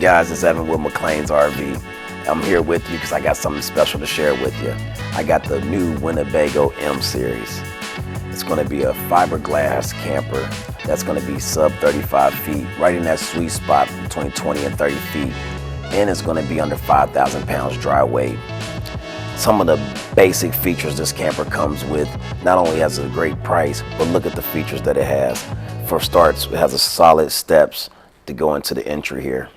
guys, it's Evan with McLean's RV. I'm here with you because I got something special to share with you. I got the new Winnebago M Series. It's going to be a fiberglass camper that's going to be sub 35 feet, right in that sweet spot between 20 and 30 feet. And it's going to be under 5,000 pounds dry weight. Some of the basic features this camper comes with, not only has a great price, but look at the features that it has. For starts, it has a solid steps to go into the entry here.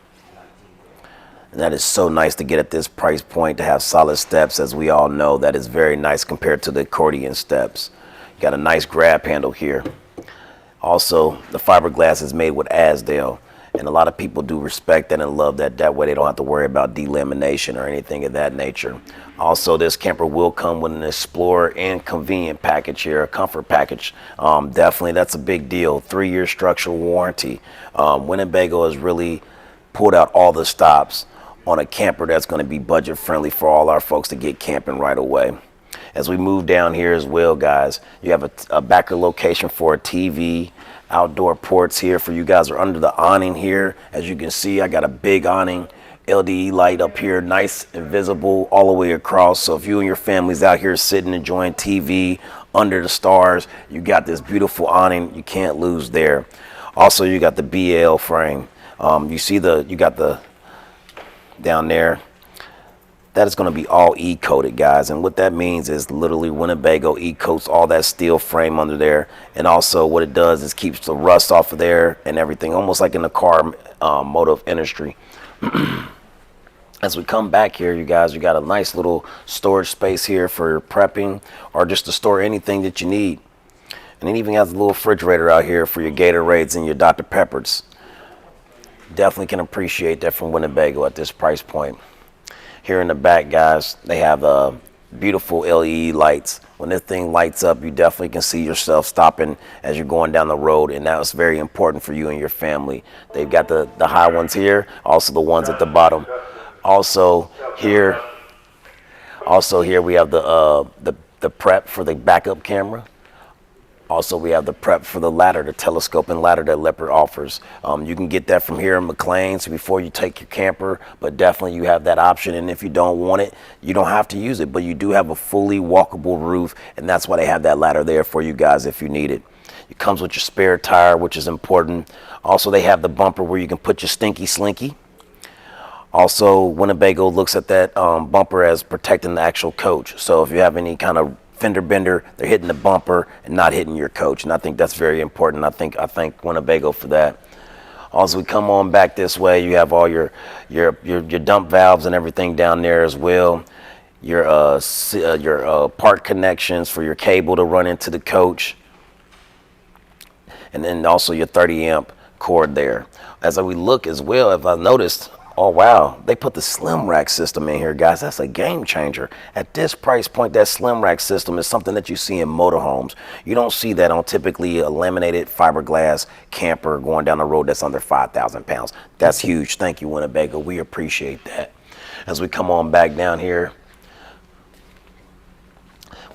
And that is so nice to get at this price point, to have solid steps. As we all know, that is very nice compared to the accordion steps. Got a nice grab handle here. Also, the fiberglass is made with Asdale, and a lot of people do respect that and love that. That way they don't have to worry about delamination or anything of that nature. Also, this camper will come with an Explorer and Convenient package here, a comfort package. Definitely, that's a big deal. 3-year structural warranty. Winnebago has really pulled out all the stops on a camper that's going to be budget friendly for all our folks to get camping right away. As we move down here as well, guys, you have a backer location for a TV, outdoor ports here for you guys are under the awning here. As you can see, I got a big awning, LDE light up here, nice and visible all the way across. So if you and your family's out here sitting enjoying TV under the stars, you got this beautiful awning you can't lose there. Also, you got the BL frame. You got the down there. That is going to be all E-coated, guys, and what that means is literally Winnebago E-coats all that steel frame under there. And also what it does is keeps the rust off of there and everything, almost like in the car motive industry. As we come back here, you guys, you got a nice little storage space here for prepping or just to store anything that you need. And it even has a little refrigerator out here for your Gatorades and your Dr. Peppers. Definitely can appreciate that from Winnebago at this price point. Here in the back, guys, they have beautiful LED lights. When this thing lights up, you definitely can see yourself stopping as you're going down the road, and that's very important for you and your family. They've got the high ones here, also the ones at the bottom. Also here we have the prep for the backup camera. Also, we have the prep for the ladder, the telescoping ladder that Leopard offers. You can get that from here in McLean's before you take your camper, but definitely you have that option. And if you don't want it, you don't have to use it, but you do have a fully walkable roof, and that's why they have that ladder there for you guys if you need it. It comes with your spare tire, which is important. Also, they have the bumper where you can put your stinky slinky. Also, Winnebago looks at that bumper as protecting the actual coach. So if you have any kind of fender bender, they're hitting the bumper and not hitting your coach, and I think that's very important. I thank Winnebago for that. Also, we come on back this way, you have all your dump valves and everything down there as well. Your part connections for your cable to run into the coach, and then also your 30 amp cord there. As we look as well, if I noticed, oh wow, they put the slim rack system in here, guys. That's a game changer. At this price point, that slim rack system is something that you see in motorhomes. You don't see that on typically a laminated fiberglass camper going down the road that's under 5,000 pounds. That's huge. Thank you, Winnebago. We appreciate that. As we come on back down here,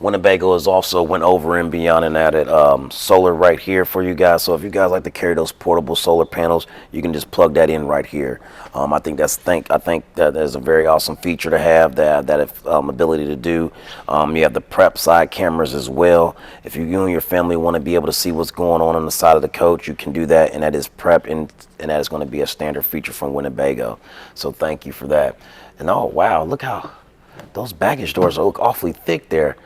Winnebago has also went over and beyond and added solar right here for you guys. So if you guys like to carry those portable solar panels, you can just plug that in right here. I think that is a very awesome feature to have, that ability to do. You have the prep side cameras as well. If you and your family want to be able to see what's going on the side of the coach, you can do that, and that is prep, and that is going to be a standard feature from Winnebago. So thank you for that. And oh wow, look how those baggage doors look awfully thick there.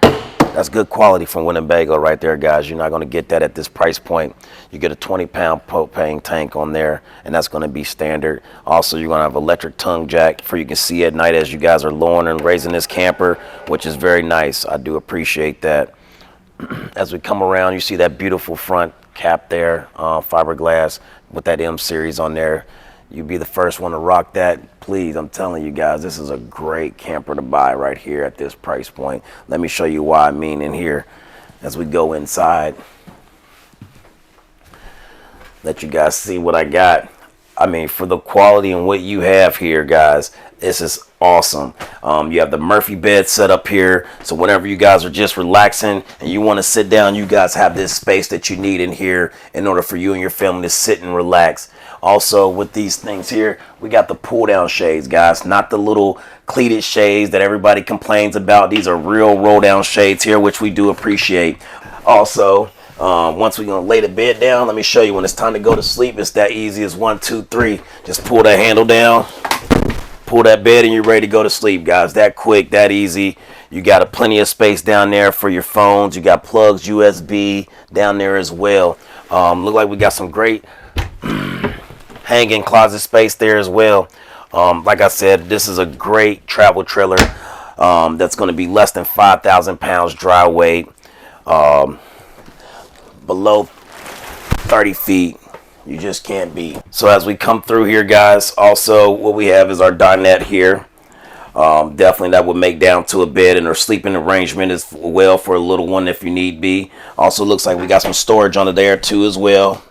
That's good quality from Winnebago right there, guys. You're not going to get that at this price point. You get a 20-pound propane tank on there, and that's going to be standard. Also, you're going to have electric tongue jack for you can see at night as you guys are lowering and raising this camper, which is very nice. I do appreciate that. As we come around, you see that beautiful front cap there, fiberglass with that M series on there. You'd be the first one to rock that. Please, I'm telling you guys, this is a great camper to buy right here at this price point. Let me show you why I mean in here as we go inside. Let you guys see what I got. I mean, for the quality and what you have here, guys, this is awesome. You have the Murphy bed set up here, so whenever you guys are just relaxing and you want to sit down, you guys have this space that you need in here in order for you and your family to sit and relax. Also with these things here, we got the pull down shades, guys, not the little pleated shades that everybody complains about. These are real roll down shades here, which we do appreciate. Also, once we're gonna lay the bed down, let me show you when it's time to go to sleep. It's that easy as 1, 2, 3. Just pull that handle down, pull that bed, and you're ready to go to sleep, guys. That quick, that easy. You got plenty of space down there for your phones. You got plugs, USB down there as well. Look like we got some great hanging closet space there as well. Like I said, this is a great travel trailer that's going to be less than 5,000 pounds dry weight, below 30 feet. You just can't beat. So as we come through here, guys, also what we have is our dinette here. Definitely that would make down to a bed, and our sleeping arrangement as well for a little one if you need be. Also looks like we got some storage under there too as well.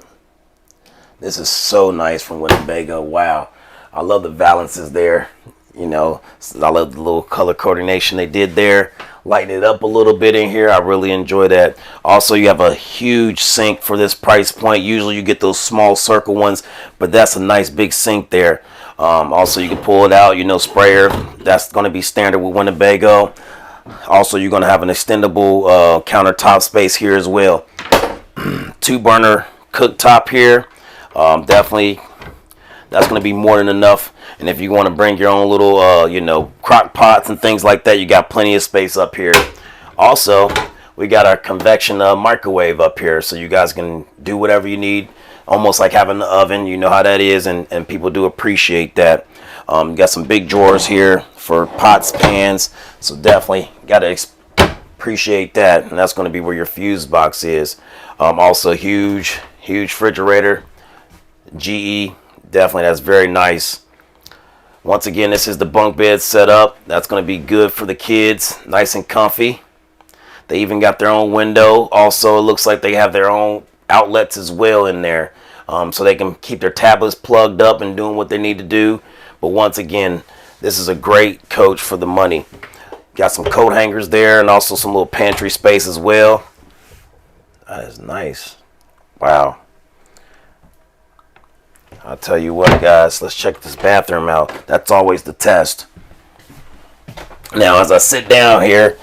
This is so nice from Winnebago. Wow, I love the valances there. You know, I love the little color coordination they did there. Lighten it up a little bit in here. I really enjoy that. Also, you have a huge sink for this price point. Usually you get those small circle ones, but that's a nice big sink there. Also, you can pull it out, you know, sprayer. That's going to be standard with Winnebago. Also, you're going to have an extendable countertop space here as well. 2-burner cooktop here. Definitely, that's going to be more than enough. And if you want to bring your own little, you know, crock pots and things like that, you got plenty of space up here. Also, we got our convection microwave up here, so you guys can do whatever you need. Almost like having an oven, you know how that is, and people do appreciate that. You got some big drawers here for pots, pans, so definitely got to appreciate that, and that's going to be where your fuse box is. Also huge refrigerator, GE, definitely that's very nice. Once again, this is the bunk bed setup. That's going to be good for the kids, nice and comfy. They even got their own window. Also, it looks like they have their own outlets as well in there, so they can keep their tablets plugged up and doing what they need to do. But once again, this is a great coach for the money. Got some coat hangers there, and also some little pantry space as well. That is nice. Wow. I'll tell you what, guys, let's check this bathroom out. That's always the test. Now, as I sit down here,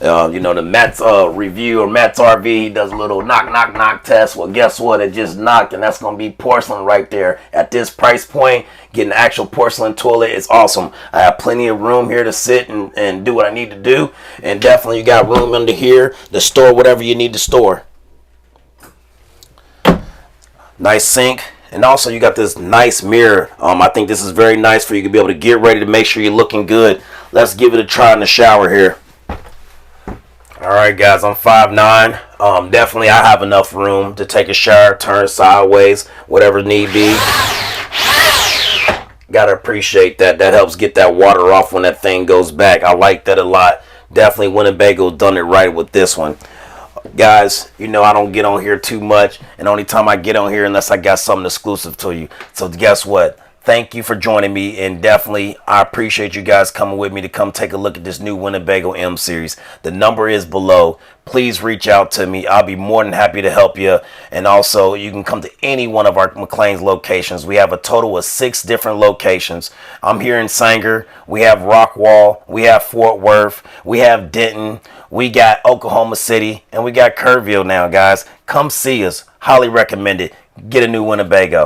you know, the Matt's review, or Matt's RV, he does a little knock, knock, knock test. Well, guess what? It just knocked, and that's going to be porcelain right there. At this price point, getting an actual porcelain toilet is awesome. I have plenty of room here to sit and do what I need to do. And definitely you got room under here to store whatever you need to store. Nice sink. And also you got this nice mirror. I think this is very nice for you to be able to get ready to make sure you're looking good. Let's give it a try in the shower here. Alright guys, I'm 5'9". Definitely I have enough room to take a shower, turn sideways, whatever need be. Gotta appreciate that. That helps get that water off when that thing goes back. I like that a lot. Definitely Winnebago done it right with this one. Guys, you know I don't get on here too much, and the only time I get on here unless I got something exclusive to you. So guess what? Thank you for joining me, and definitely I appreciate you guys coming with me to come take a look at this new Winnebago M series. The number is below. Please reach out to me. I'll be more than happy to help you. And also, you can come to any one of our McLean's locations. We have a total of 6 different locations. I'm here in Sanger. We have Rockwall. We have Fort Worth. We have Denton. We got Oklahoma City. And we got Kerrville now, guys. Come see us. Highly recommend it. Get a new Winnebago.